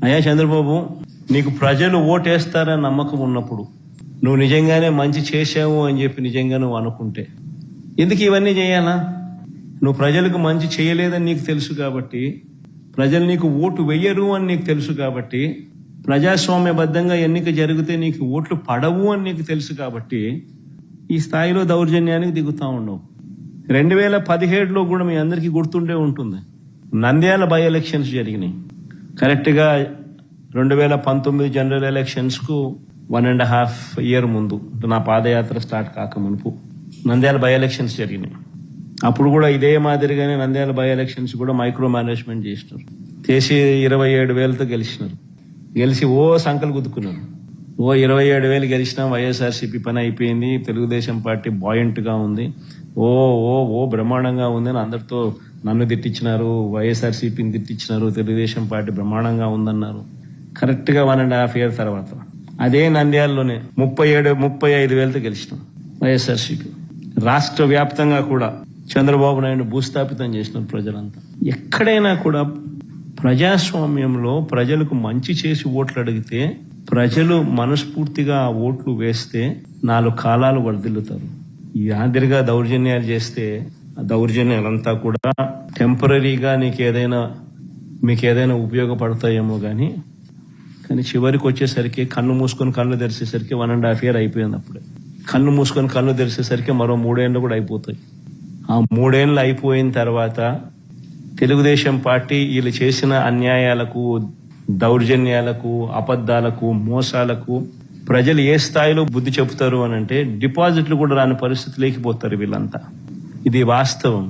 అయ్యా చంద్రబాబు, నీకు ప్రజలు ఓటేస్తారని నమ్మకం ఉన్నప్పుడు, నువ్వు నిజంగానే మంచి చేశావు అని చెప్పి నిజంగా నువ్వు అనుకుంటే ఎందుకు ఇవన్నీ చేయాలా? నువ్వు ప్రజలకు మంచి చేయలేదని నీకు తెలుసు కాబట్టి, ప్రజలు నీకు ఓటు వెయ్యరు అని నీకు తెలుసు కాబట్టి, ప్రజాస్వామ్యబద్ధంగా ఎన్నిక జరిగితే నీకు ఓట్లు పడవు అని నీకు తెలుసు కాబట్టి ఈ స్థాయిలో దౌర్జన్యానికి దిగుతా ఉండవు. 2017లో కూడా మీ అందరికీ గుర్తుండే ఉంటుంది, నంద్యాల బై ఎలక్షన్స్ జరిగినాయి. కరెక్ట్గా 2019 జనరల్ ఎలక్షన్స్ కు 1.5 year ముందు, నా పాదయాత్ర స్టార్ట్ కాక మునుపు నంద్యాల బై ఎలక్షన్స్ జరిగినాయి. అప్పుడు కూడా ఇదే మాదిరిగానే నంద్యాల బై ఎలక్షన్స్ కూడా మైక్రో మేనేజ్మెంట్ చేసినారు. చేసి 27,000తో గెలిచినారు. గెలిచి సంకలు గుద్దుకున్నారు. 27,000 గెలిచినా వైఎస్ఆర్సీపీ పని అయిపోయింది, తెలుగుదేశం పార్టీ బాయింట్ గా ఉంది, బ్రహ్మాండంగా ఉంది అని అందరితో నన్ను తిట్టించినారు, వైఎస్ఆర్సీపీని తిట్టించినారు, తెలుగుదేశం పార్టీ బ్రహ్మాండంగా ఉందన్నారు. కరెక్ట్ గా 1.5 year తర్వాత అదే నంద్యాలలోనే 35,000తో గెలిచినాం వైఎస్ఆర్సీపీ. రాష్ట్ర వ్యాప్తంగా కూడా చంద్రబాబు నాయుడు భూస్థాపితం చేసినారు ప్రజలంతా. ఎక్కడైనా కూడా ప్రజాస్వామ్యంలో ప్రజలకు మంచి చేసి ఓట్లు అడిగితే, ప్రజలు మనస్ఫూర్తిగా ఆ ఓట్లు వేస్తే 4 కాలాలు వర్ధిల్లుతారు. ఈ ఆదిరిగా దౌర్జన్యాలు చేస్తే ఆ దౌర్జన్యాలంతా కూడా టెంపరీగా మీకు ఏదైనా ఉపయోగపడతాయేమో కానీ చివరికి వచ్చేసరికి కన్ను మూసుకొని కళ్ళు తెరిచేసరికి 1.5 year అయిపోయింది. అప్పుడే కన్ను మూసుకొని కళ్ళు తెరిచేసరికి మరో 3 ఏళ్ళు కూడా అయిపోతాయి. ఆ 3 ఏళ్ళు అయిపోయిన తర్వాత తెలుగుదేశం పార్టీ వీళ్ళు చేసిన అన్యాయాలకు, దౌర్జన్యాలకు, అబద్ధాలకు, మోసాలకు ప్రజలు ఏ స్థాయిలో బుద్ధి చెబుతారు అని అంటే డిపాజిట్లు కూడా రాని పరిస్థితి లేకపోతారు వీళ్ళంతా. ఇది వాస్తవం.